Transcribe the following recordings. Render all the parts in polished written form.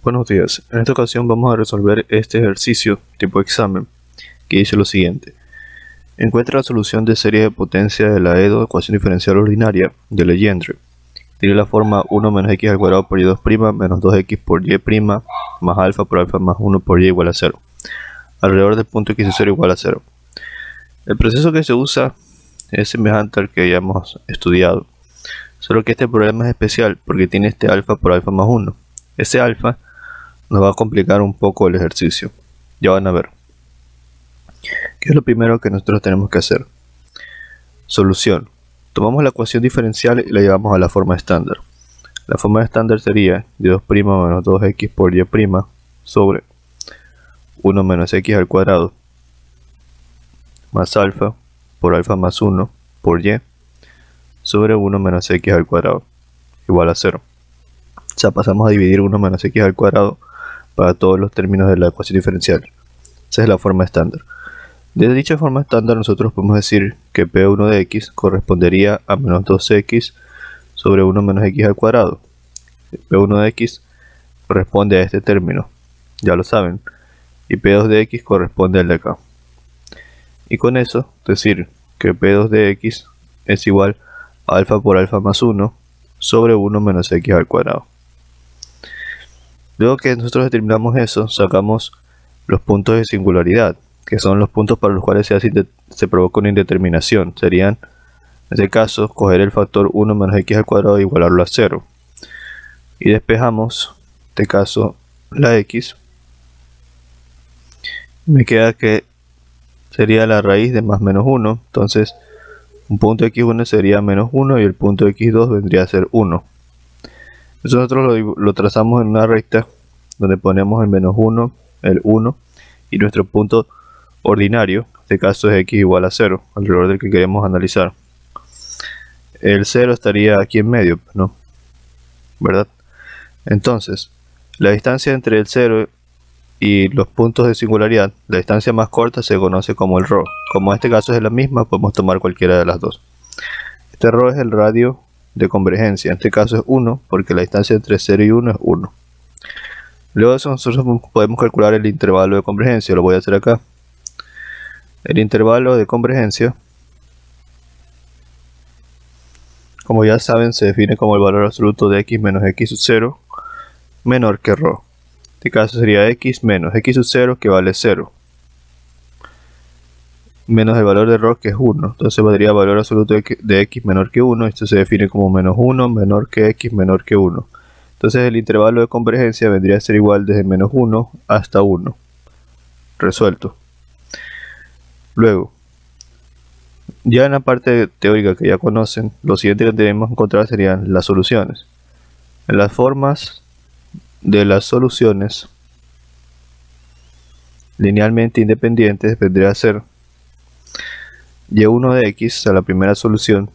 Buenos días, en esta ocasión vamos a resolver este ejercicio tipo examen que dice lo siguiente. Encuentra la solución de serie de potencia de la ecuación diferencial ordinaria de Legendre. Tiene la forma 1 menos x al cuadrado por y2' menos 2x por y' más alfa por alfa más 1 por y igual a 0. Alrededor del punto x0 igual a 0. El proceso que se usa es semejante al que ya hemos estudiado, solo que este problema es especial porque tiene este alfa por alfa más 1. Ese alfa nos va a complicar un poco el ejercicio. Ya van a ver. ¿Qué es lo primero que nosotros tenemos que hacer? Solución. Tomamos la ecuación diferencial y la llevamos a la forma estándar. La forma estándar sería y2' menos 2x por y' sobre 1 menos x al cuadrado más alfa por alfa más 1 por y sobre 1 menos x al cuadrado igual a 0. O sea, pasamos a dividir 1 menos x al cuadrado para todos los términos de la ecuación diferencial. Esa es la forma estándar. De dicha forma estándar nosotros podemos decir que P1 de x correspondería a menos 2x sobre 1 menos x al cuadrado. P1 de x corresponde a este término, ya lo saben, y P2 de x corresponde al de acá. Y con eso decir que P2 de x es igual a alfa por alfa más 1 sobre 1 menos x al cuadrado. Luego que nosotros determinamos eso, sacamos los puntos de singularidad, que son los puntos para los cuales se provoca una indeterminación. Serían, en este caso, coger el factor 1 menos x al cuadrado e igualarlo a 0. Y despejamos, en este caso, la x. Me queda que sería la raíz de más menos 1. Entonces, un punto x1 sería menos 1 y el punto x2 vendría a ser 1. Nosotros lo trazamos en una recta donde ponemos el menos 1, el 1 y nuestro punto ordinario, en este caso es x igual a 0, alrededor del que queremos analizar. El 0 estaría aquí en medio, ¿no? ¿Verdad? Entonces, la distancia entre el 0 y los puntos de singularidad, la distancia más corta se conoce como el ρ. Como en este caso es la misma, podemos tomar cualquiera de las dos. Este ρ es el radio de convergencia, en este caso es 1 porque la distancia entre 0 y 1 es 1. Luego de eso nosotros podemos calcular el intervalo de convergencia, lo voy a hacer acá. El intervalo de convergencia, como ya saben, se define como el valor absoluto de x menos x sub 0 menor que ρ. En este caso sería x menos x sub 0 que vale 0 menos el valor de ρ que es 1. Entonces valdría valor absoluto de x menor que 1. Esto se define como menos 1 menor que x menor que 1. Entonces el intervalo de convergencia vendría a ser igual desde menos 1 hasta 1. Resuelto. Luego, ya en la parte teórica que ya conocen, lo siguiente que debemos encontrar serían las soluciones. En las formas de las soluciones linealmente independientes vendría a ser y1 de x, a la primera solución,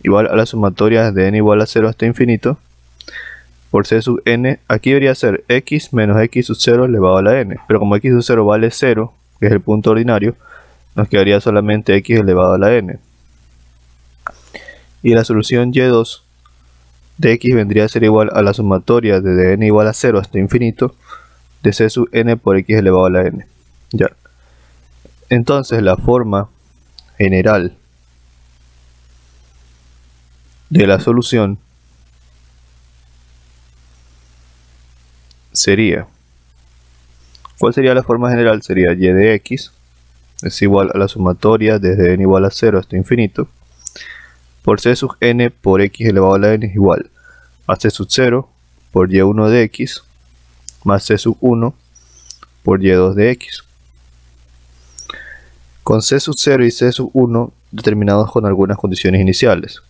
igual a la sumatoria de n igual a 0 hasta infinito, por c sub n, aquí debería ser x menos x sub 0 elevado a la n, pero como x sub 0 vale 0, que es el punto ordinario, nos quedaría solamente x elevado a la n. Y la solución y2 de x vendría a ser igual a la sumatoria de n igual a 0 hasta infinito, de c sub n por x elevado a la n. Ya. Entonces la forma general de la solución sería, ¿cuál sería la forma general? Sería y de x es igual a la sumatoria desde n igual a 0 hasta infinito por c sub n por x elevado a la n es igual a c sub 0 por y1 de x más c sub 1 por y2 de x, con c sub 0 y c sub 1 determinados con algunas condiciones iniciales.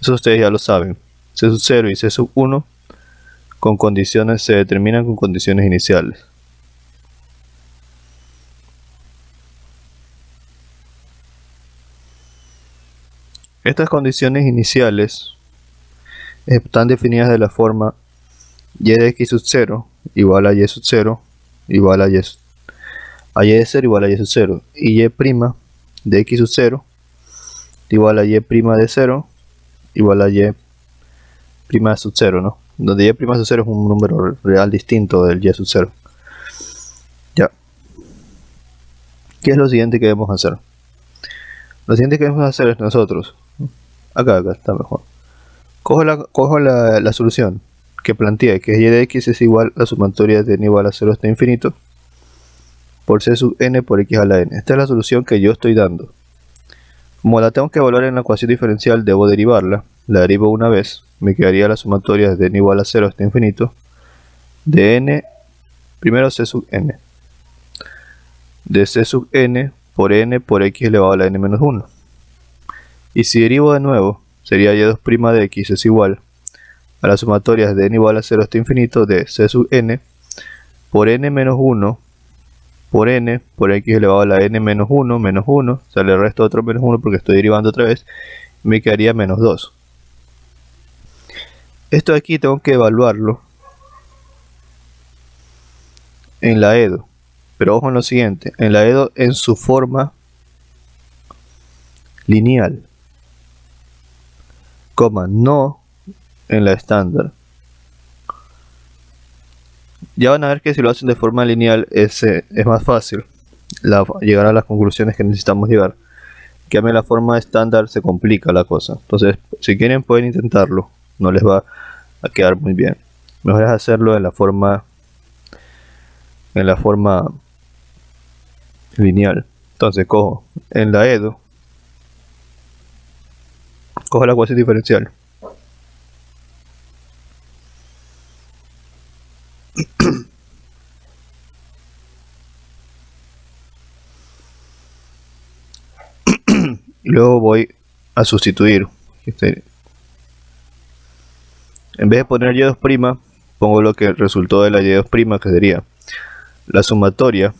Eso ustedes ya lo saben. C sub 0 y c sub 1 con condiciones se determinan con condiciones iniciales. Estas condiciones iniciales están definidas de la forma y de x sub 0 igual a y sub 0 igual a y de 0 igual a y sub 0 y y' de x sub 0 igual a y' de 0 igual a y' sub 0, ¿no? donde y' sub 0 es un número real distinto del y sub 0. Ya. ¿Qué es lo siguiente que debemos hacer? Lo siguiente que debemos hacer es nosotros, acá está mejor, cojo la solución que planteé, que y de x es igual a la sumatoria de n igual a 0 hasta infinito por c sub n por x a la n. Esta es la solución que yo estoy dando. Como la tengo que evaluar en la ecuación diferencial, debo derivarla. La derivo una vez, me quedaría la sumatoria de n igual a 0 hasta infinito de n, primero c sub n, de c sub n por x elevado a la n menos 1. Y si derivo de nuevo, sería y2' de x es igual a las sumatorias de n igual a 0 hasta infinito de c sub n por n menos 1 por n por x elevado a la n menos 1 menos 1, o sea, le resto otro menos 1 porque estoy derivando otra vez, me quedaría menos 2. Esto de aquí tengo que evaluarlo en la EDO, pero ojo en lo siguiente, en la EDO en su forma lineal, no en la estándar. Ya van a ver que si lo hacen de forma lineal es más fácil llegar a las conclusiones que necesitamos llegar. Que a mí la forma estándar se complica la cosa. Entonces, si quieren pueden intentarlo, no les va a quedar muy bien. Mejor es hacerlo en la forma lineal. Entonces cojo en la EDO, cojo la ecuación diferencial. Y luego voy a sustituir. En vez de poner y2', pongo lo que resultó de la y2', que sería la sumatoria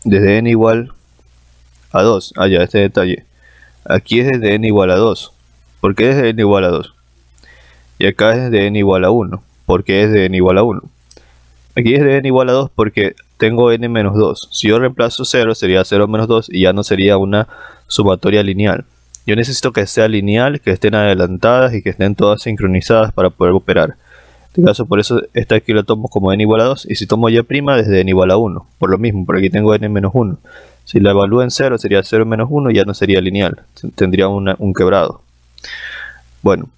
desde n igual a 2. Ah, ya, este detalle. Aquí es desde n igual a 2. ¿Por qué es desde n igual a 2? Y acá es desde n igual a 1. ¿Por qué es de n igual a 1? Aquí es de n igual a 2 porque tengo n menos 2. Si yo reemplazo 0 sería 0 menos 2 y ya no sería una sumatoria lineal. Yo necesito que sea lineal, que estén adelantadas y que estén todas sincronizadas para poder operar. En este caso, por eso esta aquí la tomo como n igual a 2 y si tomo y' desde n igual a 1. Por lo mismo, por aquí tengo n menos 1. Si la evalúo en 0 sería 0 menos 1 y ya no sería lineal. Tendría un quebrado. Bueno,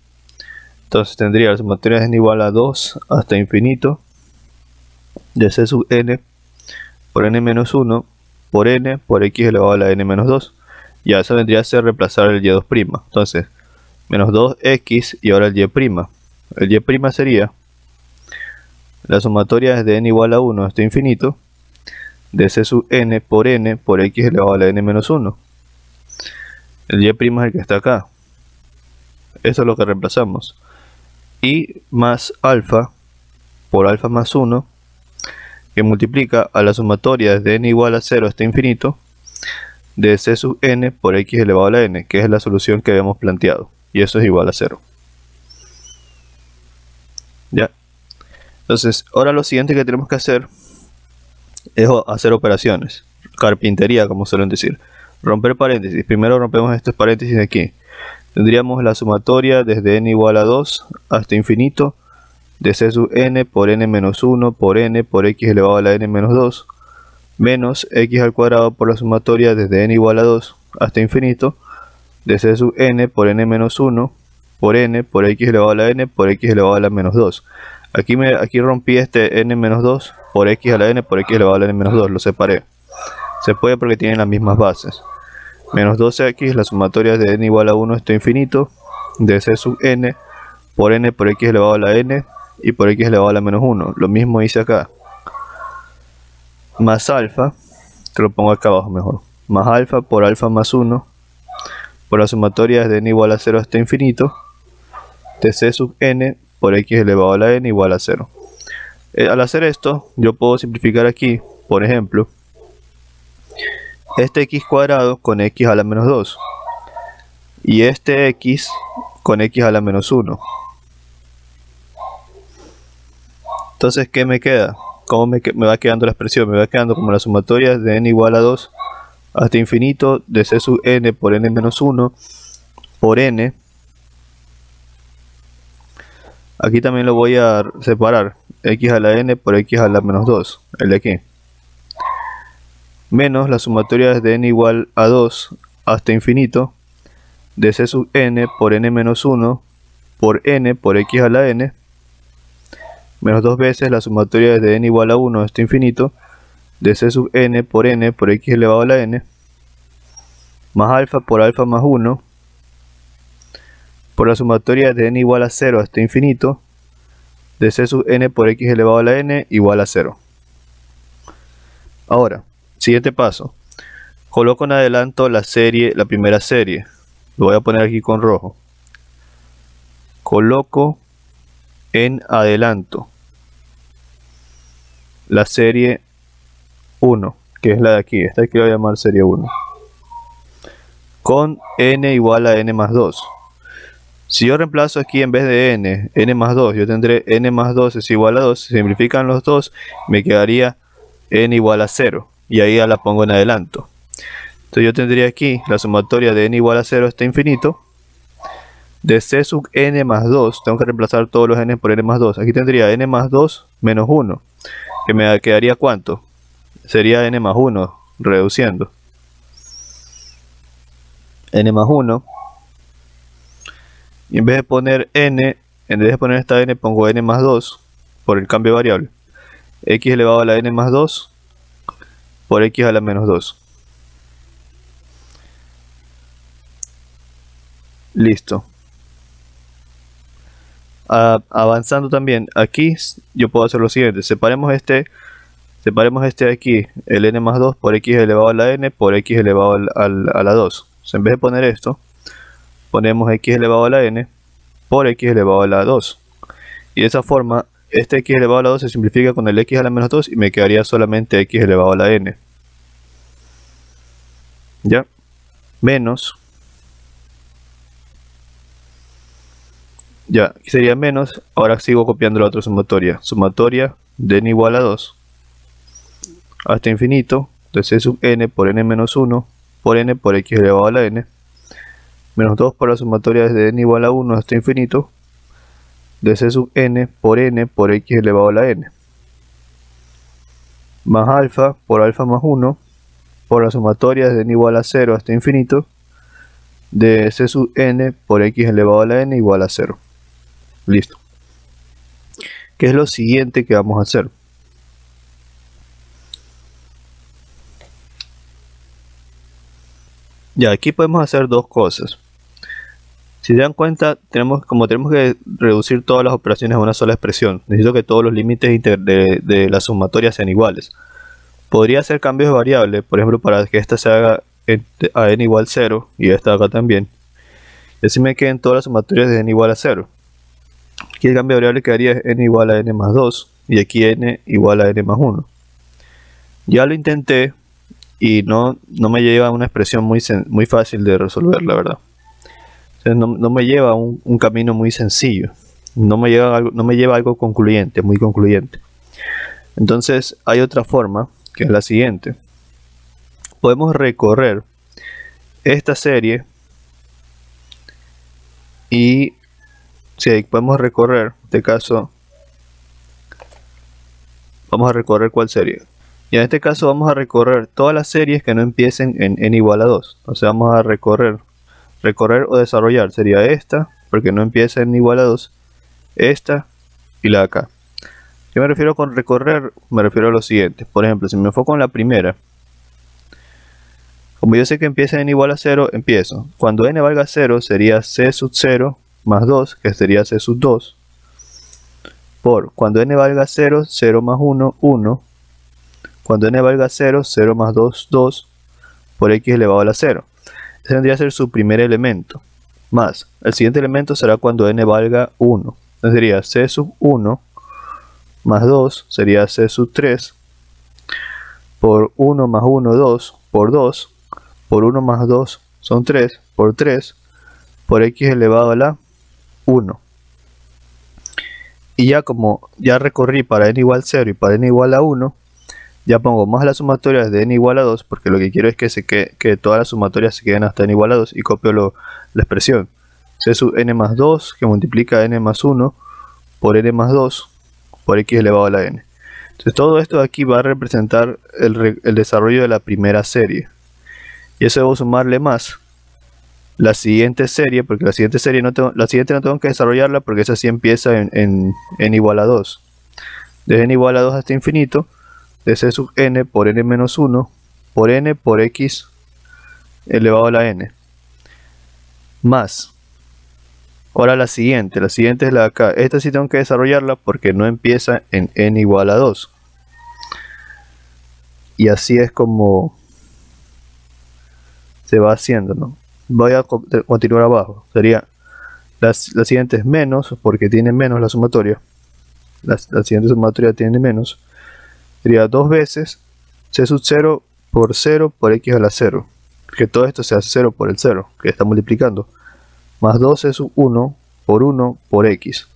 entonces tendría la sumatoria de n igual a 2 hasta infinito de c sub n por n menos 1 por n por x elevado a la n menos 2. Ya eso vendría a ser reemplazar el y2'. Entonces, menos 2x y ahora el y'. El y' sería la sumatoria desde n igual a 1 hasta infinito de c sub n por x elevado a la n menos 1. El y' es el que está acá. Eso es lo que reemplazamos. Y más alfa por alfa más 1 que multiplica a la sumatoria desde n igual a 0 hasta infinito de c sub n por x elevado a la n, que es la solución que habíamos planteado. Y eso es igual a 0. Ya. Entonces, ahora lo siguiente que tenemos que hacer es hacer operaciones. Carpintería, como suelen decir. Romper paréntesis. Primero rompemos estos paréntesis de aquí. Tendríamos la sumatoria desde n igual a 2 hasta infinito de c sub n por n menos 1 por n por x elevado a la n menos 2 menos x al cuadrado por la sumatoria desde n igual a 2 hasta infinito de c sub n por n menos 1 por n por x elevado a la n por x elevado a la menos 2. Aquí rompí este n menos 2 por x a la n por x elevado a la n menos 2, lo separé. Se puede porque tienen las mismas bases. Menos 2x, la sumatoria de n igual a 1 hasta infinito de c sub n por x elevado a la n y por x elevado a la menos 1. Lo mismo hice acá. Más alfa, te lo pongo acá abajo mejor. Más alfa por alfa más 1 por la sumatoria de n igual a 0 hasta infinito de c sub n por x elevado a la n igual a 0. Al hacer esto, yo puedo simplificar aquí, por ejemplo, este x cuadrado con x a la menos 2 y este x con x a la menos 1. Entonces, ¿qué me queda? ¿Cómo me va quedando la expresión? Me va quedando como la sumatoria de n igual a 2 hasta infinito de c sub n por n menos 1 por n. Aquí también lo voy a separar, x a la n por x a la menos 2, el de aquí. Menos la sumatoria de n igual a 2 hasta infinito de c sub n por n menos 1 por n por x a la n, menos dos veces la sumatoria de n igual a 1 hasta infinito de c sub n por x elevado a la n, más alfa por alfa más 1 por la sumatoria de n igual a 0 hasta infinito de c sub n por x elevado a la n igual a 0. Ahora, siguiente paso. Coloco en adelanto la primera serie. Lo voy a poner aquí con rojo. Coloco en adelanto la serie 1, que es la de aquí. Esta aquí la voy a llamar serie 1. Con n igual a n más 2. Si yo reemplazo aquí en vez de n más 2, yo tendré n más 2 es igual a 2. Se simplifican los dos, me quedaría n igual a 0. Y ahí ya la pongo en adelanto. Entonces yo tendría aquí la sumatoria de n igual a 0 hasta infinito. De c sub n más 2, tengo que reemplazar todos los n por n más 2. Aquí tendría n más 2 menos 1. Que me quedaría ¿cuánto? Sería n más 1, reduciendo. N más 1. Y en vez de poner n, en vez de poner esta n, pongo n más 2 por el cambio de variable. X elevado a la n más 2 por x a la menos 2. Listo. Avanzando también, aquí yo puedo hacer lo siguiente. Separemos este de aquí, el n más 2 por x elevado a la n por x elevado a la 2. O sea, en vez de poner esto, ponemos x elevado a la n por x elevado a la 2. Y de esa forma, este x elevado a la 2 se simplifica con el x a la menos 2 y me quedaría solamente x elevado a la n. ¿Ya? Menos. Ya, aquí sería menos. Ahora sigo copiando la otra sumatoria. Sumatoria de n igual a 2 hasta infinito de c sub n por n menos 1 por n por x elevado a la n. Menos 2 por la sumatoria de n igual a 1 hasta infinito de c sub n por x elevado a la n. Más alfa por alfa más 1 por la sumatoria de n igual a 0 hasta infinito de c sub n por x elevado a la n igual a 0. Listo. ¿Qué es lo siguiente que vamos a hacer? Ya, aquí podemos hacer dos cosas. Si se dan cuenta, como tenemos que reducir todas las operaciones a una sola expresión, necesito que todos los límites de la sumatoria sean iguales. Podría hacer cambios de variable, por ejemplo, para que esta se haga a n igual 0 y esta acá también. Y así me queden todas las sumatorias de n igual a 0. Aquí el cambio de variable quedaría es n igual a n más 2 y aquí n igual a n más 1. Ya lo intenté y no me lleva a una expresión muy fácil de resolver, la verdad. O sea, no me lleva a un camino muy sencillo. No me lleva a algo concluyente, muy concluyente. Entonces hay otra forma, que es la siguiente. Podemos recorrer esta serie y si podemos recorrer, en este caso, vamos a recorrer ¿cuál serie? Y en este caso vamos a recorrer todas las series que no empiecen en n igual a 2. O sea, vamos a recorrer o desarrollar sería esta, porque no empieza en n igual a 2, esta y la de acá. ¿Qué me refiero con recorrer? Me refiero a lo siguiente. Por ejemplo, si me enfoco en la primera, como yo sé que empieza en n igual a 0, empiezo. Cuando n valga 0 sería c sub 0 más 2, que sería c sub 2, por cuando n valga 0, 0 más 1, 1. Cuando n valga 0, 0 más 2, 2, por x elevado a la 0. Ese tendría que ser su primer elemento. Más, el siguiente elemento será cuando n valga 1. Entonces sería c sub 1 más 2, sería c sub 3, por 1 más 1, 2, por 2, por 1 más 2 son 3, por 3, por x elevado a la 1. Y ya como ya recorrí para n igual 0 y para n igual a 1, Ya pongo más la sumatoria de n igual a 2, porque lo que quiero es que todas las sumatorias se queden hasta n igual a 2, y copio la expresión. C sub n más 2, que multiplica n más 1 por n más 2 por x elevado a la n. Entonces todo esto de aquí va a representar el desarrollo de la primera serie. Y eso debo sumarle más la siguiente serie, porque la siguiente no tengo que desarrollarla, porque esa sí empieza en n igual a 2. Desde n igual a 2 hasta infinito, de c sub n por n menos 1 por n por x elevado a la n. Más. Ahora la siguiente es la de acá. Esta sí tengo que desarrollarla porque no empieza en n igual a 2. Y así es como se va haciendo, ¿no? Voy a continuar abajo. Sería la siguiente es menos, porque tiene menos la sumatoria. La siguiente sumatoria tiene menos. Sería 2 veces c sub 0 por x a la 0. Que todo esto se hace 0 por el 0, que está multiplicando. Más 2c sub 1 por x.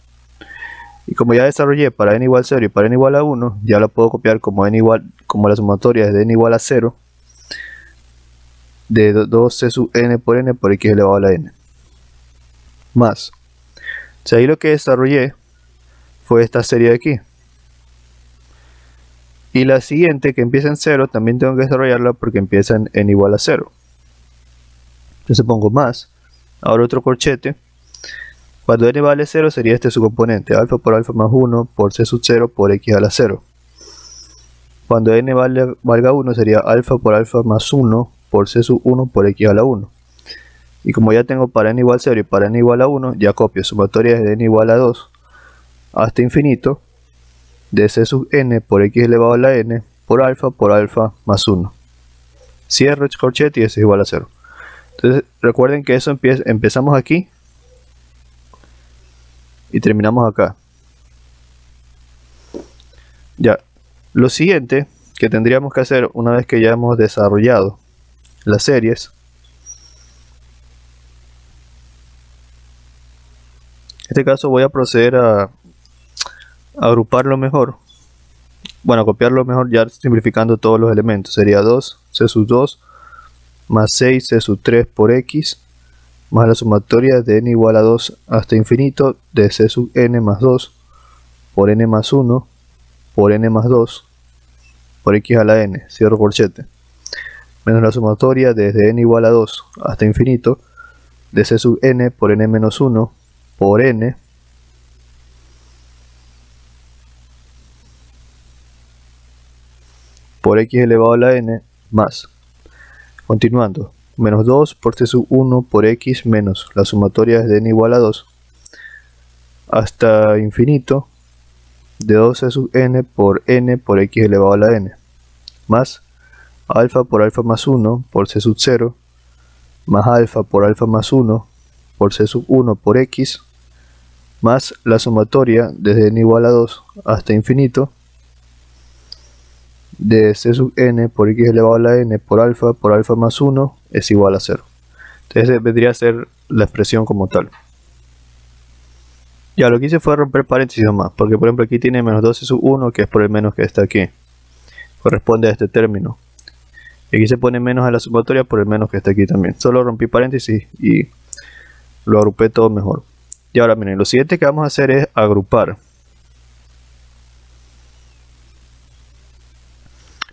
Y como ya desarrollé para n igual a 0 y para n igual a 1, ya la puedo copiar como la sumatoria es de n igual a 0 de 2c sub n por x elevado a la n. Más. O sea, ahí lo que desarrollé fue esta serie de aquí. Y la siguiente, que empieza en 0, también tengo que desarrollarla porque empieza en n igual a 0. Entonces pongo más. Ahora otro corchete. Cuando n vale 0 sería este su componente, alfa por alfa más 1 por c sub 0 por x a la 0. Cuando n valga 1 sería alfa por alfa más 1 por c sub 1 por x a la 1. Y como ya tengo para n igual a 0 y para n igual a 1, ya copio sumatoria de n igual a 2 hasta infinito de c sub n por x elevado a la n por alfa más 1. Cierro el corchete y eso es igual a 0. Entonces recuerden que eso empezamos aquí y terminamos acá. Ya, lo siguiente que tendríamos que hacer una vez que ya hemos desarrollado las series, en este caso voy a proceder a agruparlo mejor, bueno, a copiarlo mejor, ya simplificando todos los elementos. Sería 2 c sub 2 más 6 c sub 3 por x más la sumatoria de n igual a 2 hasta infinito de c sub n más 2 por n más 1 por n más 2 por x a la n, cierro corchete, menos la sumatoria desde n igual a 2 hasta infinito de c sub n por n menos 1 por n por x elevado a la n más, continuando, menos 2 por c sub 1 por x menos la sumatoria desde n igual a 2 hasta infinito de 2c sub n por x elevado a la n más alfa por alfa más 1 por c sub 0 más alfa por alfa más 1 por c sub 1 por x más la sumatoria desde n igual a 2 hasta infinito de c sub n por x elevado a la n por alfa más 1 es igual a 0. Entonces vendría a ser la expresión como tal. Ya, lo que hice fue romper paréntesis nomás, porque por ejemplo aquí tiene menos 2c sub 1, que es por el menos que está aquí. Corresponde a este término. Y aquí se pone menos a la sumatoria por el menos que está aquí también. Solo rompí paréntesis y lo agrupé todo mejor. Y ahora miren, lo siguiente que vamos a hacer es agrupar.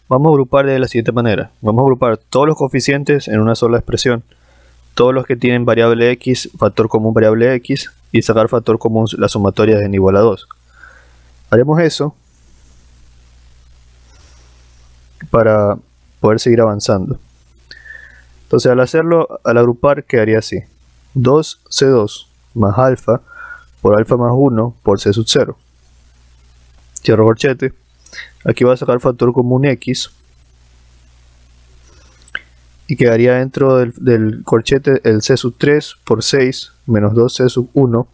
Vamos a agrupar de la siguiente manera. Vamos a agrupar todos los coeficientes en una sola expresión. Todos los que tienen variable x, factor común variable x, y sacar factor común la sumatoria de n igual a 2. Haremos eso para poder seguir avanzando. Entonces al agrupar quedaría así. 2c2 más alfa por alfa más 1 por c sub 0. Cierro corchete. Aquí voy a sacar factor común x. Y quedaría dentro del corchete el c sub 3 por 6 menos 2c sub 1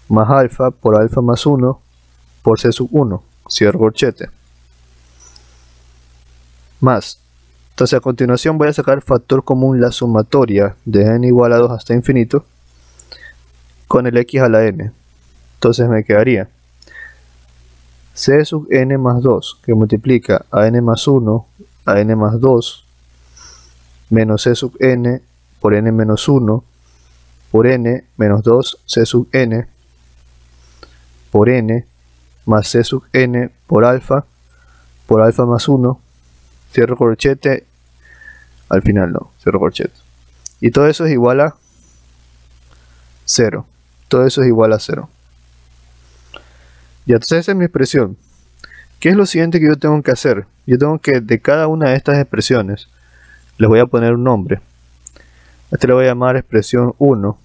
más alfa por alfa más 1 por c sub 1. Cierro corchete. Más. Entonces a continuación voy a sacar factor común la sumatoria de n igual a 2 hasta infinito con el x a la n. Entonces me quedaría c sub n más 2 que multiplica a n más 1 a n más 2 menos c sub n por n menos 1 por n menos 2 c sub n por n más c sub n por alfa más 1, cierro corchete, al final no, cierro corchete. Y todo eso es igual a 0. Todo eso es igual a 0. Y entonces esa es mi expresión. ¿Qué es lo siguiente que yo tengo que hacer? Yo tengo que de cada una de estas expresiones les voy a poner un nombre. Este le voy a llamar expresión 1.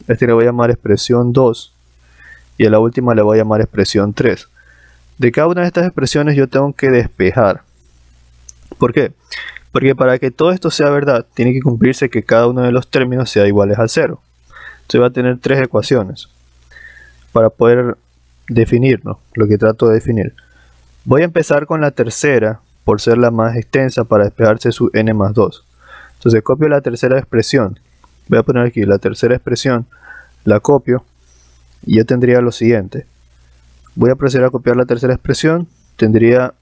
Este le voy a llamar expresión 2. Y a la última le voy a llamar expresión 3. De cada una de estas expresiones yo tengo que despejar. ¿Por qué? Porque para que todo esto sea verdad, tiene que cumplirse que cada uno de los términos sea iguales a 0. Entonces va a tener 3 ecuaciones para poder definirlo, lo que trato de definir. Voy a empezar con la tercera, por ser la más extensa, para despejarse su n más 2. Entonces copio la tercera expresión. Voy a poner aquí la tercera expresión, la copio, y yo tendría lo siguiente. Voy a proceder a copiar la tercera expresión. Tendría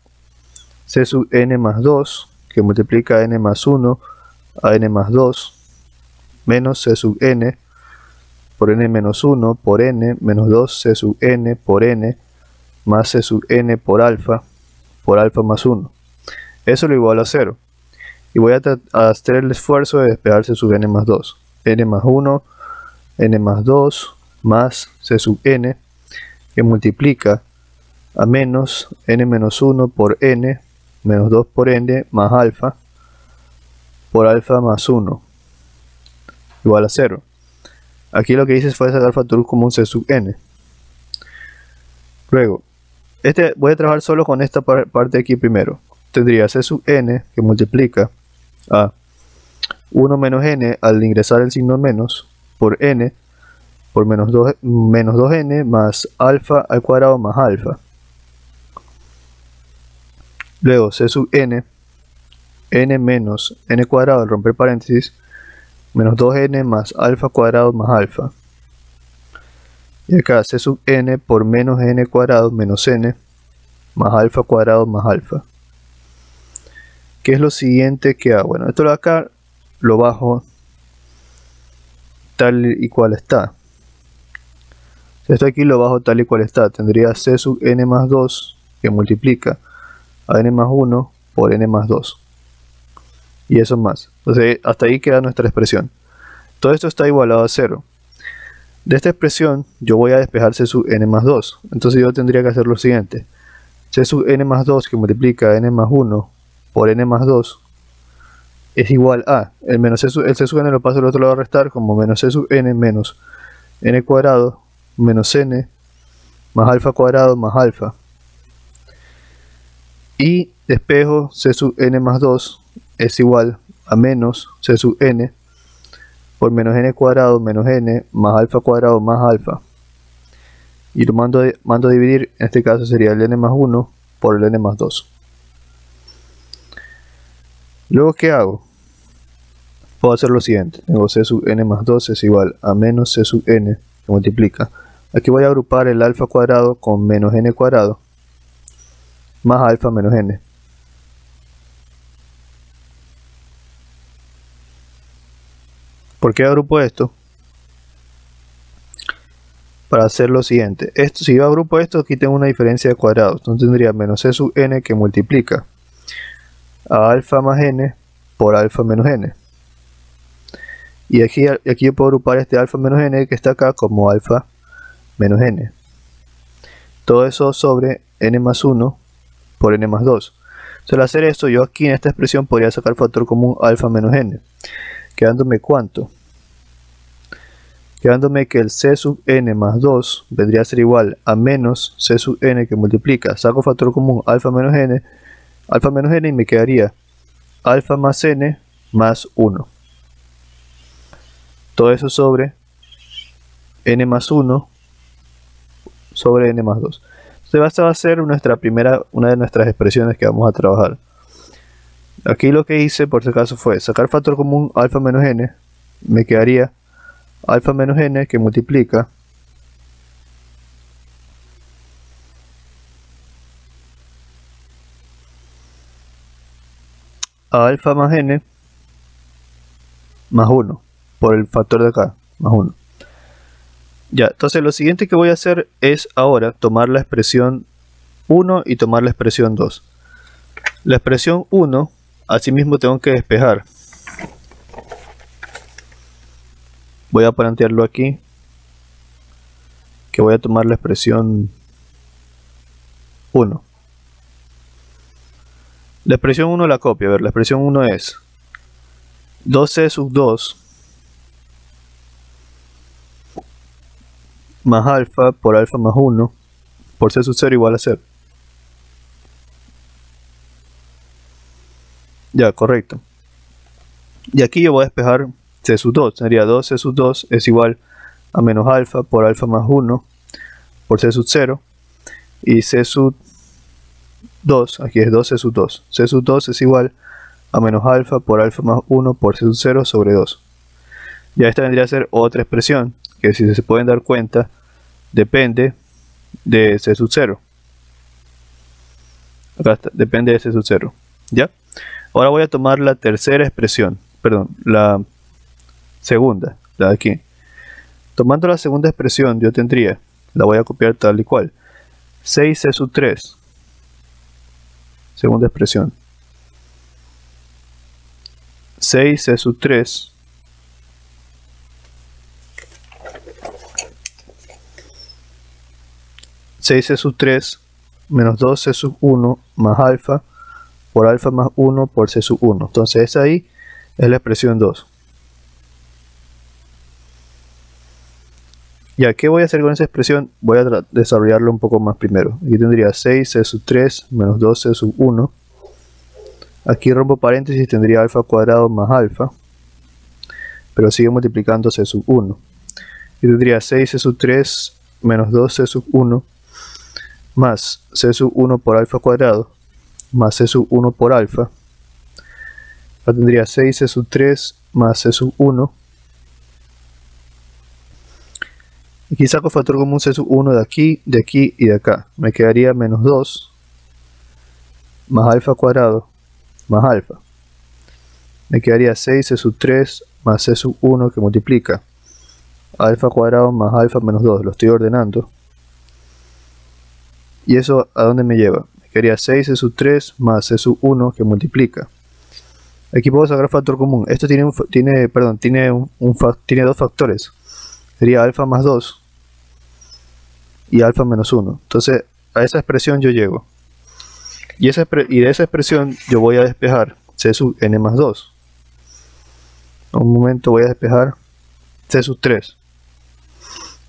c sub n más 2, que multiplica a n más 1 a n más 2, menos c sub n por n menos 1 por n menos 2 c sub n por n más c sub n por alfa más 1. Eso lo igual a 0. Y voy a hacer el esfuerzo de despejar c sub n más 2. n más 1, n más 2, más c sub n, que multiplica a menos n menos 1 por n menos 2 por n más alfa más 1 igual a 0. Aquí lo que hice fue sacar factor común c sub n. Luego, voy a trabajar solo con esta parte de aquí primero. Tendría c sub n que multiplica a 1 menos n al ingresar el signo menos por n por menos 2n más alfa al cuadrado más alfa. Luego c sub n menos n cuadrado al romper paréntesis, menos 2n más alfa cuadrado más alfa. Y acá c sub n por menos n cuadrado menos n más alfa cuadrado más alfa. ¿Qué es lo siguiente que hago? Bueno, esto de acá lo bajo tal y cual está. Esto aquí lo bajo tal y cual está. Tendría c sub n más 2 que multiplica a n más 1 por n más 2. Y eso más. Entonces hasta ahí queda nuestra expresión. Todo esto está igualado a 0. De esta expresión yo voy a despejar c sub n más 2. Entonces yo tendría que hacer lo siguiente. C sub n más 2 que multiplica a n más 1 por n más 2 es igual a, el c sub n lo paso al otro lado a restar como menos c sub n menos n cuadrado menos n más alfa cuadrado más alfa. Y despejo c sub n más 2 es igual a menos c sub n por menos n cuadrado menos n más alfa cuadrado más alfa. Y lo mando a dividir, en este caso sería el n más 1 por el n más 2. Luego, ¿qué hago? Puedo hacer lo siguiente. Tengo c sub n más 2 es igual a menos c sub n que multiplica. Aquí voy a agrupar el alfa cuadrado con menos n cuadrado más alfa menos n. ¿Por qué agrupo esto? Para hacer lo siguiente. Si yo agrupo esto, aquí tengo una diferencia de cuadrados. Entonces tendría menos c sub n que multiplica a alfa más n por alfa menos n. Y aquí yo puedo agrupar este alfa menos n que está acá como alfa menos n. Todo eso sobre n más 1 por n más 2. Entonces al hacer esto, yo aquí en esta expresión podría sacar factor común alfa menos n. Quedándome ¿cuánto? Quedándome que el c sub n más 2 vendría a ser igual a menos c sub n que multiplica. Saco factor común alfa menos n y me quedaría alfa más n más 1. Todo eso sobre n más 1 sobre n más 2. Entonces esta va a ser una de nuestras expresiones que vamos a trabajar. Aquí lo que hice por si acaso fue sacar factor común alfa menos n. Me quedaría alfa menos n que multiplica a alfa más n más 1 por el factor de acá, más 1. Ya, entonces lo siguiente que voy a hacer es ahora tomar la expresión 1 y tomar la expresión 2. La expresión 1, asimismo tengo que despejar. Voy a plantearlo aquí, que voy a tomar la expresión 1. La expresión 1 la copio. A ver, la expresión 1 es 2c sub 2 más alfa por alfa más 1 por c sub 0 igual a 0. Ya, correcto. Y aquí yo voy a despejar c sub 2. Sería 2c sub 2 es igual a menos alfa por alfa más 1 por c sub 0. Y c sub 2, aquí es 2c sub 2. c sub 2 es igual a menos alfa por alfa más 1 por c sub 0 sobre 2. Ya esta vendría a ser otra expresión que, si se pueden dar cuenta, depende de c sub 0. Acá está, depende de c sub 0. ¿Ya? Ahora voy a tomar la tercera expresión, perdón, la segunda, la de aquí. Tomando la segunda expresión, yo tendría, la voy a copiar tal y cual, 6c sub 3, segunda expresión, 6c sub 3 6c sub 3 menos 2c sub 1 más alfa por alfa más 1 por c sub 1. Entonces esa ahí es la expresión 2. Ya, ¿qué voy a hacer con esa expresión? Voy a desarrollarlo un poco más primero. Aquí tendría 6c sub 3 menos 2c sub 1. Aquí rompo paréntesis, tendría alfa cuadrado más alfa, pero sigue multiplicando c sub 1. Y tendría 6c sub 3 menos 2c sub 1 más c sub 1 por alfa cuadrado más c sub 1 por alfa. Ahora tendría 6c sub 3 más c sub 1. Aquí saco factor común c sub 1 de aquí y de acá. Me quedaría menos 2 más alfa cuadrado más alfa. Me quedaría 6c sub 3 más c sub 1 que multiplica alfa cuadrado más alfa menos 2. Lo estoy ordenando. ¿Y eso a dónde me lleva? Me quedaría 6c sub 3 más c sub 1 que multiplica. Aquí puedo sacar factor común. Esto tiene dos factores. Sería alfa más 2 y alfa menos 1. Entonces a esa expresión yo llego. Y de esa expresión yo voy a despejar c sub n más 2. Un momento, voy a despejar c sub 3.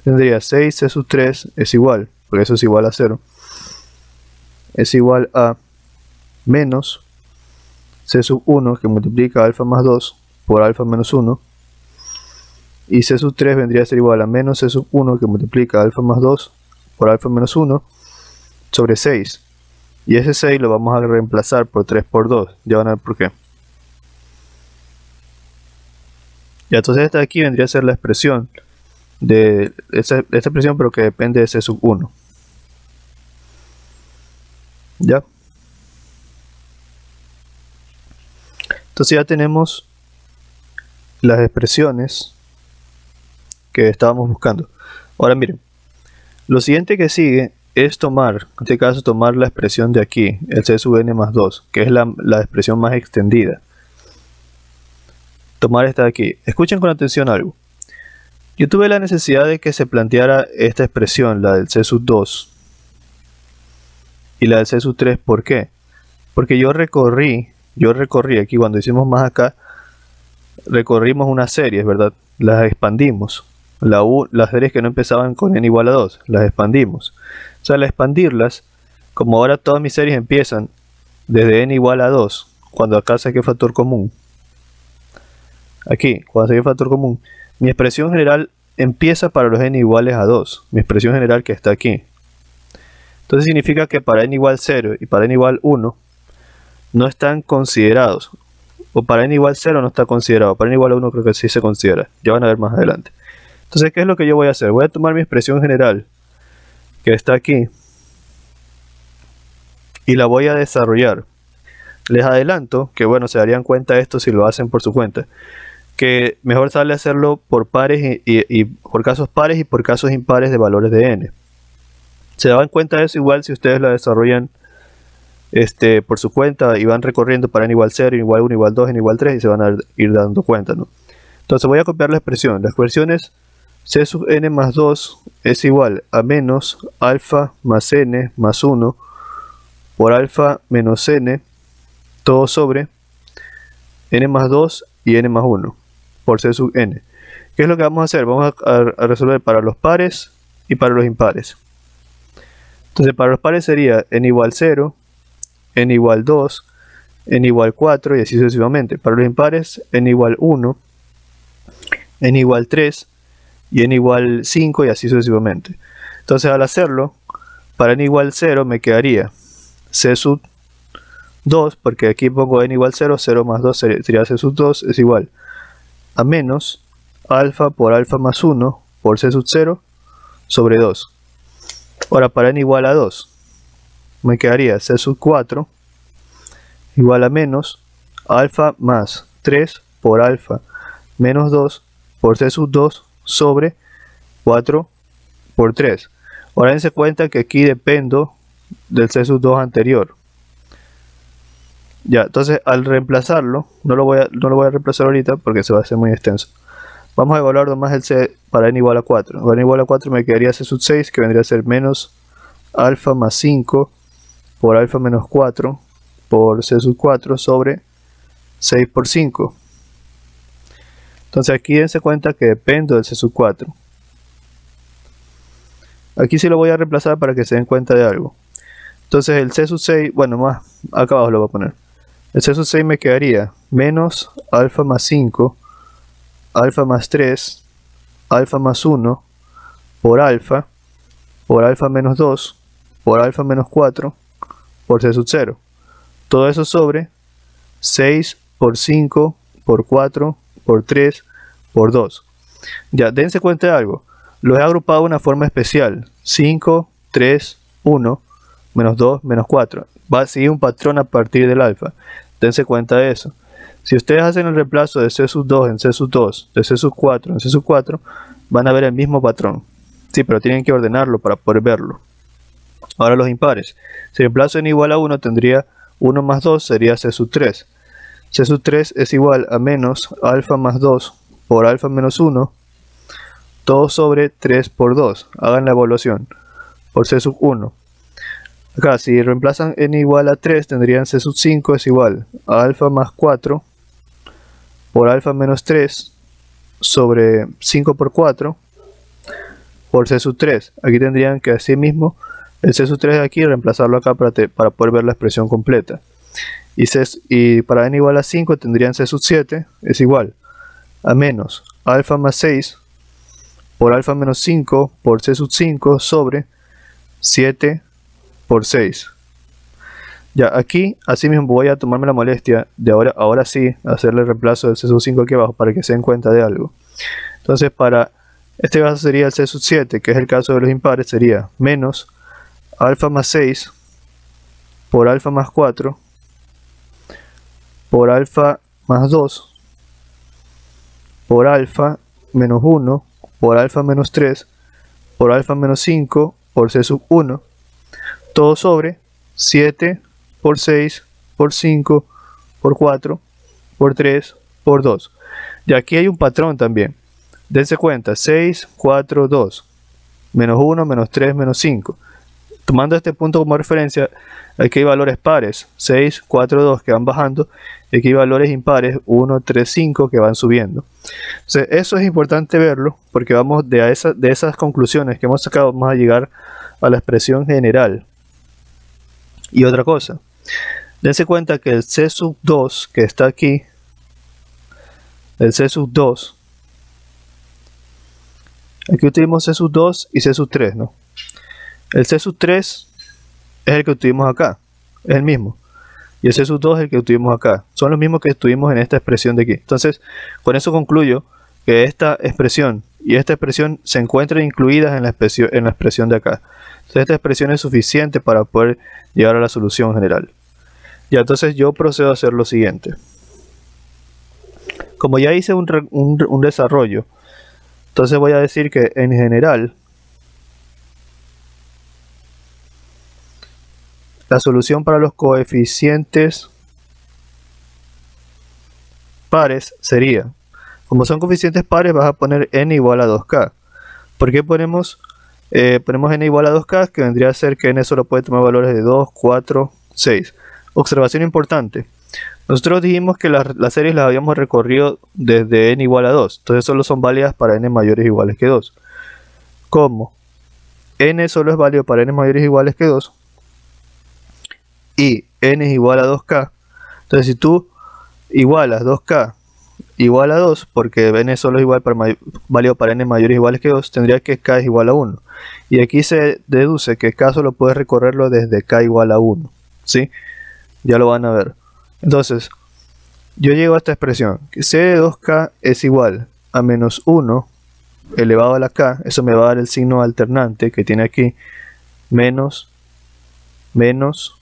Tendría 6c sub 3 es igual, porque eso es igual a 0. Es igual a menos c sub 1 que multiplica alfa más 2 por alfa menos 1. Y c sub 3 vendría a ser igual a menos c sub 1 que multiplica alfa más 2 por alfa menos 1 sobre 6. Y ese 6 lo vamos a reemplazar por 3 por 2. Ya van a ver por qué. Ya, entonces esta de aquí vendría a ser la expresión de esta expresión, pero que depende de c sub 1. Ya. Entonces ya tenemos las expresiones que estábamos buscando. Ahora miren, lo siguiente que sigue es tomar, en este caso tomar la expresión de aquí, el c sub n más 2, que es la expresión más extendida. Tomar esta de aquí. Escuchen con atención algo. Yo tuve la necesidad de que se planteara esta expresión, la del c sub 2 y la del c sub 3. ¿Por qué? Porque yo recorrí aquí, cuando hicimos más acá, recorrimos unas series, ¿verdad? Las expandimos. Las series que no empezaban con n igual a 2, las expandimos. O sea, al expandirlas, como ahora todas mis series empiezan desde n igual a 2, cuando acá saqué factor común, aquí, cuando saqué factor común, mi expresión general empieza para los n iguales a 2, mi expresión general que está aquí. Entonces significa que para n igual 0 y para n igual 1 no están considerados. O para n igual 0 no está considerado, para n igual a 1 creo que sí se considera. Ya van a ver más adelante. Entonces, ¿qué es lo que yo voy a hacer? Voy a tomar mi expresión general, que está aquí, y la voy a desarrollar. Les adelanto que bueno, se darían cuenta de esto si lo hacen por su cuenta, que mejor sale hacerlo por pares y por casos pares y por casos impares de valores de n. Se daban cuenta de eso igual si ustedes la desarrollan por su cuenta y van recorriendo para n igual 0, n igual 1, igual 2, n igual 3 y se van a ir dando cuenta, ¿no? Entonces voy a copiar la expresión. La expresión es c sub n más 2 es igual a menos alfa más n más 1 por alfa menos n todo sobre n más 2 y n más 1 por c sub n. ¿Qué es lo que vamos a hacer? Vamos a resolver para los pares y para los impares. Entonces para los pares sería n igual 0, n igual 2, n igual 4 y así sucesivamente. Para los impares n igual 1, n igual 3 y n igual 5 y así sucesivamente. Entonces al hacerlo, para n igual 0 me quedaría c sub 2, porque aquí pongo n igual 0, 0 más 2 sería c sub 2 es igual a menos alfa por alfa más 1 por c sub 0 sobre 2. Ahora para n igual a 2 me quedaría c sub 4 igual a menos alfa más 3 por alfa menos 2 por c sub 2 sobre 4 por 3. Ahora dense cuenta que aquí dependo del c sub 2 anterior. Ya, entonces al reemplazarlo, no lo voy a reemplazar ahorita porque se va a hacer muy extenso. Vamos a evaluar nomás el c para n igual a 4. Para n igual a 4 me quedaría c sub 6, que vendría a ser menos alfa más 5 por alfa menos 4 por c sub 4 sobre 6 por 5. Entonces aquí dense cuenta que dependo del c sub 4. Aquí sí lo voy a reemplazar para que se den cuenta de algo. Entonces el c sub 6, bueno, más acá abajo lo voy a poner. El c sub 6 me quedaría menos alfa más 5, alfa más 3, alfa más 1 por alfa menos 2, por alfa menos 4, por c sub 0. Todo eso sobre 6 por 5, por 4, por 3, por 2. Ya, dense cuenta de algo. Los he agrupado de una forma especial. 5, 3, 1, menos 2, menos 4. Va a seguir un patrón a partir del alfa. Dense cuenta de eso. Si ustedes hacen el reemplazo de c sub 2 en c sub 2, de c sub 4 en c sub 4, van a ver el mismo patrón. Sí, pero tienen que ordenarlo para poder verlo. Ahora los impares. Si reemplazo n igual a 1, tendría 1 más 2 sería c sub 3. C sub 3 es igual a menos alfa más 2 por alfa menos 1, todo sobre 3 por 2. Hagan la evaluación. Por c sub 1. Acá, si reemplazan n igual a 3, tendrían c sub 5 es igual a alfa más 4 por alfa menos 3 sobre 5 por 4 por c sub 3. Aquí tendrían que así mismo el c sub 3 de aquí reemplazarlo acá para poder ver la expresión completa. Y para n igual a 5 tendrían c sub 7 es igual a menos alfa más 6 por alfa menos 5 por c sub 5 sobre 7 por 6. Ya, aquí así mismo voy a tomarme la molestia de ahora sí hacerle el reemplazo del c sub 5 aquí abajo para que se den cuenta de algo. Entonces para este caso sería el c sub 7, que es el caso de los impares, sería menos alfa más 6 por alfa más 4 por alfa más 2 por alfa menos 1 por alfa menos 3 por alfa menos 5 por c sub 1, todo sobre 7 por 6 por 5 por 4 por 3 por 2. Y aquí hay un patrón también. Dense cuenta, 6, 4, 2, menos 1, menos 3, menos 5. Tomando este punto como referencia, aquí hay valores pares, 6, 4, 2 que van bajando, y aquí hay valores impares, 1, 3, 5 que van subiendo. Entonces, eso es importante verlo, porque vamos de esas conclusiones que hemos sacado, vamos a llegar a la expresión general. Y otra cosa, dense cuenta que el c sub 2 que está aquí, el c sub 2, aquí tuvimos c sub 2 y c sub 3, ¿no? El c sub 3 es el que tuvimos acá, es el mismo. Y el c sub 2 es el que tuvimos acá. Son los mismos que tuvimos en esta expresión de aquí. Entonces, con eso concluyo que esta expresión y esta expresión se encuentran incluidas en la expresión de acá. Entonces, esta expresión es suficiente para poder llegar a la solución general. Ya, entonces yo procedo a hacer lo siguiente. Como ya hice un desarrollo, entonces voy a decir que en general la solución para los coeficientes pares sería, como son coeficientes pares, vas a poner n igual a 2k. ¿Por qué ponemos n igual a 2k? Que vendría a ser que n solo puede tomar valores de 2, 4, 6. Observación importante. Nosotros dijimos que las series las habíamos recorrido desde n igual a 2. Entonces solo son válidas para n mayores o iguales que 2. ¿Cómo? N solo es válido para n mayores o iguales que 2. Y n es igual a 2k. Entonces si tú igualas 2k igual a 2, porque n solo es igual válido para n mayores o iguales que 2, tendría que k es igual a 1. Y aquí se deduce que k solo puedes recorrerlo desde k igual a 1. ¿Sí? Ya lo van a ver. Entonces, yo llego a esta expresión, que c de 2k es igual a menos 1 elevado a la k. Eso me va a dar el signo alternante que tiene aquí, menos, menos.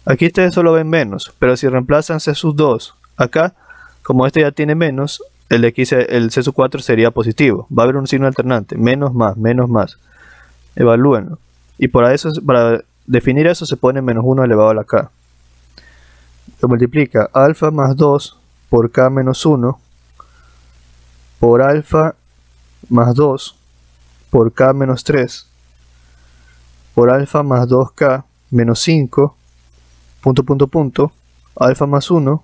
Aquí ustedes solo ven menos, pero si reemplazan c sub 2 acá, como este ya tiene menos, el de aquí, el c sub 4 sería positivo. Va a haber un signo alternante, menos más. Evalúenlo. Y para definir eso se pone menos 1 elevado a la k. Se multiplica alfa más 2 por k menos 1 por alfa más 2 por k menos 3 por alfa más 2k menos 5 alfa más 1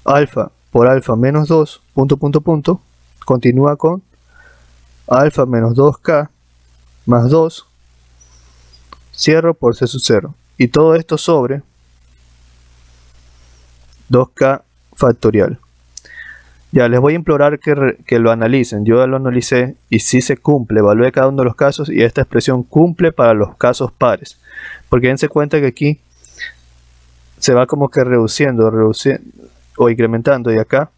alfa por alfa menos 2 continúa con alfa menos 2k más 2 cierro por c sub 0 y todo esto sobre 2k factorial. Ya, les voy a implorar que lo analicen. Yo ya lo analicé y si se cumple, evalué cada uno de los casos y esta expresión cumple para los casos pares. Porque dense cuenta que aquí se va como que reduciendo o incrementando, y acá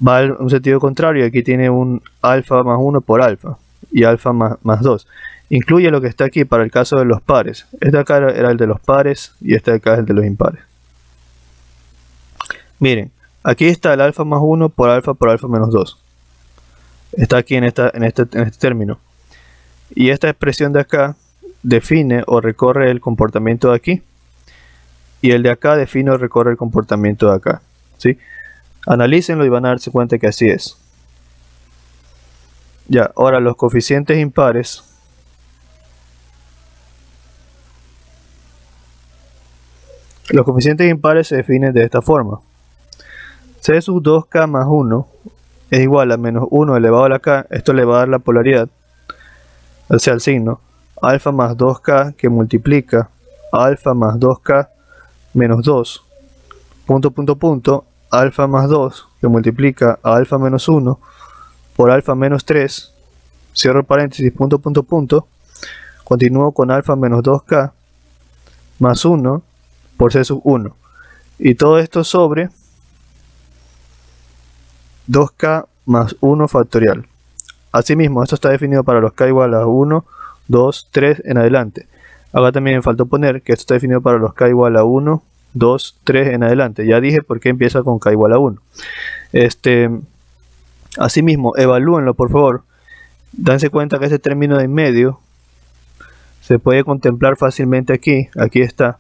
va en un sentido contrario y aquí tiene un alfa más 1 por alfa y alfa más 2. Incluye lo que está aquí para el caso de los pares. Este acá era el de los pares y este de acá es el de los impares. Miren, aquí está el alfa más 1 por alfa menos 2. Está aquí en este término. Y esta expresión de acá define o recorre el comportamiento de aquí. Y el de acá define o recorre el comportamiento de acá. ¿Sí? Analícenlo y van a darse cuenta que así es. Ya, ahora los coeficientes impares. Los coeficientes impares se definen de esta forma. C sub 2k más 1 es igual a menos 1 elevado a la k. Esto le va a dar la polaridad, o sea el signo, alfa más 2k que multiplica alfa más 2k menos 2, alfa más 2 que multiplica a alfa menos 1 por alfa menos 3, cierro paréntesis, continúo con alfa menos 2k más 1 por c sub 1. Y todo esto sobre 2k más 1 factorial. Asimismo, esto está definido para los k igual a 1, 2, 3 en adelante. Acá también me faltó poner que esto está definido para los k igual a 1, 2, 3 en adelante. Ya dije por qué empieza con k igual a 1. Asimismo, evalúenlo por favor. Danse cuenta que este término de en medio se puede contemplar fácilmente aquí. Aquí está.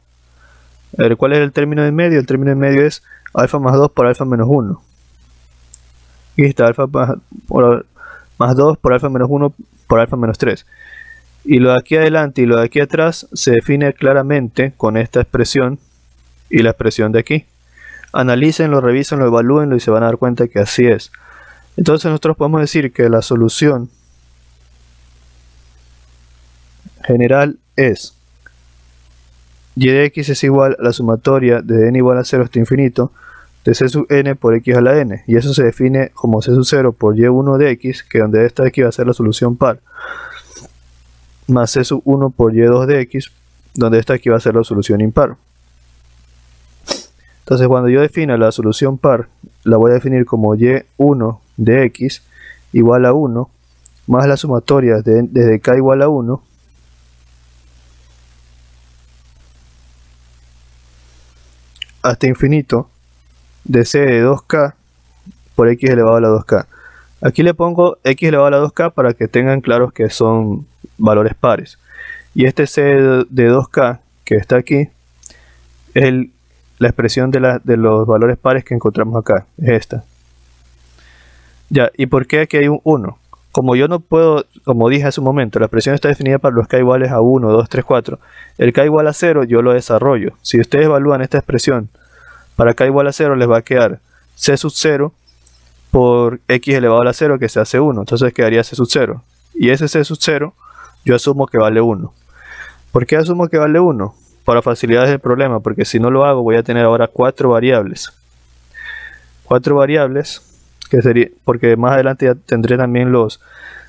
A ver, ¿cuál es el término de en medio? El término de en medio es alfa más 2 por alfa menos 1. Aquí está alfa más 2 por alfa menos 1 por alfa menos 3. Y lo de aquí adelante y lo de aquí atrás se define claramente con esta expresión y la expresión de aquí. Analícenlo, revísenlo, evalúenlo y se van a dar cuenta que así es. Entonces nosotros podemos decir que la solución general es y de x es igual a la sumatoria de n igual a 0 hasta infinito de c sub n por x a la n, y eso se define como c sub 0 por y1 de x, que donde esta de aquí va a ser la solución par, más c sub 1 por y2 de x, donde esta de aquí va a ser la solución impar. Entonces cuando yo defina la solución par, la voy a definir como y1 de x igual a 1 más la sumatoria desde k igual a 1 hasta infinito de c de 2k por x elevado a la 2k. Aquí le pongo x elevado a la 2k para que tengan claros que son valores pares. Y este c de 2k que está aquí es la expresión de los valores pares que encontramos acá. Es esta. Ya, ¿y por qué aquí hay un 1? Como yo no puedo, como dije hace un momento, la expresión está definida para los k iguales a 1, 2, 3, 4. El k igual a 0 yo lo desarrollo. Si ustedes evalúan esta expresión para k igual a 0, les va a quedar c sub 0 por x elevado a la 0, que se hace 1. Entonces quedaría c sub 0. Y ese c sub 0 yo asumo que vale 1. ¿Por qué asumo que vale 1? Para facilidades del problema, porque si no lo hago voy a tener ahora 4 variables. 4 variables, que sería, porque más adelante ya tendré también los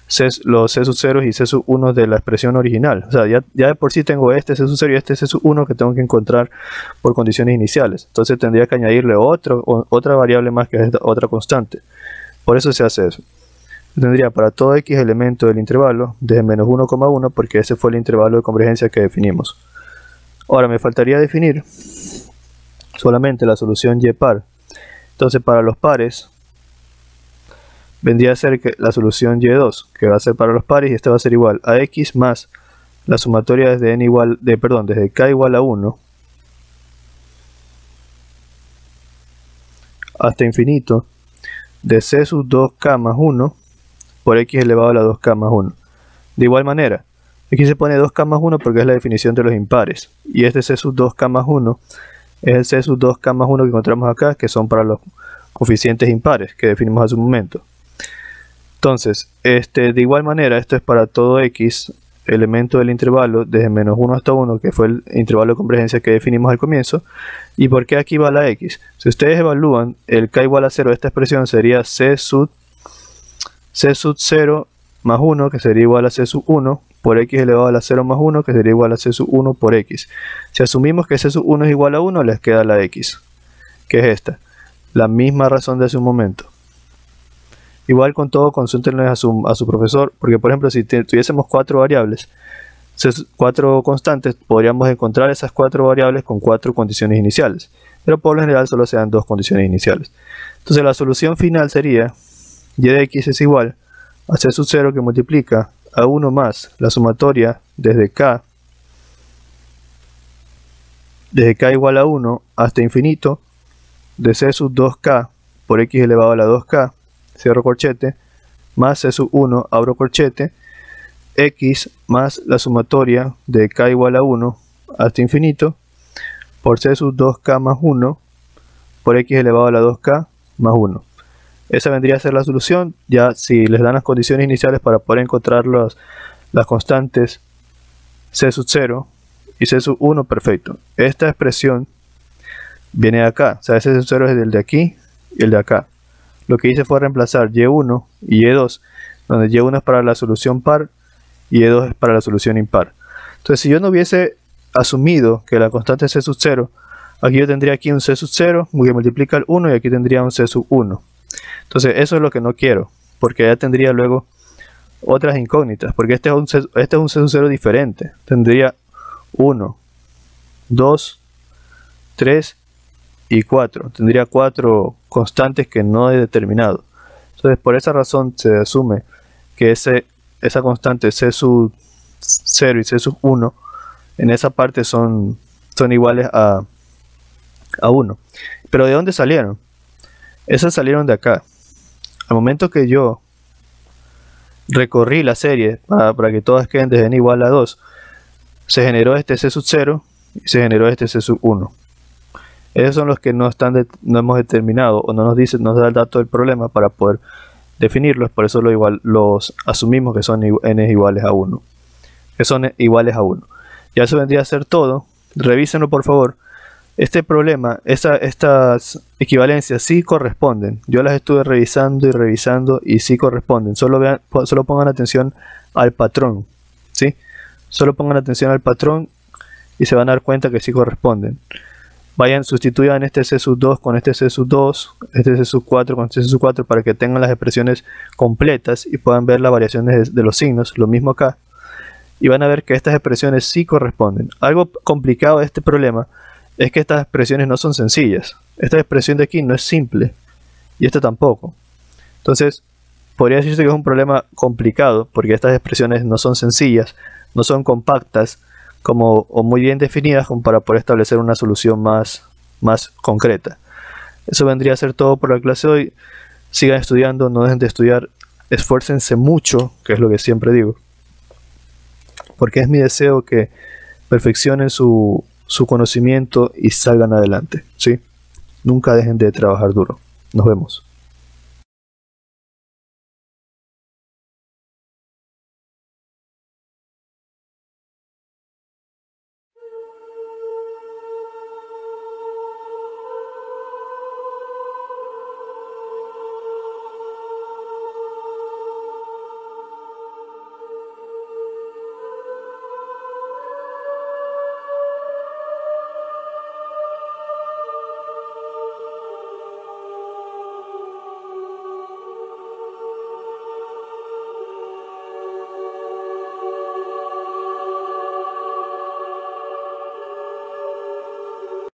c sub 0 y c sub 1 de la expresión original. O sea, ya de por sí tengo este c sub 0 y este c sub 1 que tengo que encontrar por condiciones iniciales. Entonces tendría que añadirle otra variable más, que es otra constante. Por eso se hace eso. Tendría para todo x elemento del intervalo desde menos 1,1, porque ese fue el intervalo de convergencia que definimos. Ahora me faltaría definir solamente la solución y par. Entonces para los pares vendría a ser que la solución y2, que va a ser para los pares, y esta va a ser igual a x más la sumatoria desde desde k igual a 1 hasta infinito de c sub 2k más 1 por x elevado a la 2k más 1. De igual manera, aquí se pone 2k más 1 porque es la definición de los impares, y este c sub 2k más 1 es el c sub 2k más 1 que encontramos acá, que son para los coeficientes impares que definimos hace un momento. Entonces, de igual manera, esto es para todo x elemento del intervalo desde menos 1 hasta 1, que fue el intervalo de convergencia que definimos al comienzo. ¿Y por qué aquí va la x? Si ustedes evalúan, el k igual a 0 de esta expresión sería c sub 0 más 1, que sería igual a c sub 1, por x elevado a la 0 más 1, que sería igual a c sub 1 por x. Si asumimos que c sub 1 es igual a 1, les queda la x, que es esta. La misma razón de hace un momento. Igual con todo, consúltenle a su profesor, porque por ejemplo si tuviésemos 4 variables, 4 constantes, podríamos encontrar esas 4 variables con 4 condiciones iniciales, pero por lo general solo se dan 2 condiciones iniciales. Entonces la solución final sería y de x es igual a c sub 0, que multiplica a 1 más la sumatoria desde k igual a 1 hasta infinito de c sub 2k por x elevado a la 2k, cierro corchete, más c sub 1, abro corchete, x más la sumatoria de k igual a 1 hasta infinito por c sub 2k más 1 por x elevado a la 2k más 1. Esa vendría a ser la solución. Ya si les dan las condiciones iniciales para poder encontrar las constantes c sub 0 y c sub 1, perfecto. Esta expresión viene de acá, o sea, ese c sub 0 es el de aquí y el de acá. Lo que hice fue reemplazar y1 y y2, donde y1 es para la solución par y y2 es para la solución impar. Entonces, si yo no hubiese asumido que la constante es c sub 0, aquí yo tendría aquí un c sub 0 que multiplica el 1 y aquí tendría un c sub 1. Entonces eso es lo que no quiero, porque ya tendría luego otras incógnitas, porque este es un c sub 0 diferente. Tendría 1, 2, 3 y 4. Tendría 4 constantes que no he determinado. Entonces por esa razón se asume que esa constante c sub 0 y c sub 1 en esa parte son iguales a 1. Pero ¿de dónde salieron? Esas salieron de acá. Al momento que yo recorrí la serie para que todas queden desde n igual a 2, se generó este c sub 0 y se generó este c sub 1. Esos son los que no hemos determinado o no nos da el dato del problema para poder definirlos. Por eso los asumimos que son n iguales a 1. Que son iguales a 1. Ya eso vendría a ser todo. Revísenlo por favor. Este problema, estas equivalencias sí corresponden. Yo las estuve revisando y revisando y sí corresponden. Solo pongan atención al patrón, ¿sí? Solo pongan atención al patrón y se van a dar cuenta que sí corresponden. Sustituyan este c sub 2 con este c sub 2, este c sub 4 con este c sub 4 para que tengan las expresiones completas y puedan ver las variaciones de los signos. Lo mismo acá. Y van a ver que estas expresiones sí corresponden. Algo complicado de este problema es que estas expresiones no son sencillas. Esta expresión de aquí no es simple y esta tampoco. Entonces, podría decirse que es un problema complicado porque estas expresiones no son sencillas, no son compactas o muy bien definidas como para poder establecer una solución más concreta. Eso vendría a ser todo por la clase de hoy. Sigan estudiando, no dejen de estudiar, esfuércense mucho, que es lo que siempre digo, porque es mi deseo que perfeccionen su conocimiento y salgan adelante, ¿sí? Nunca dejen de trabajar duro. Nos vemos.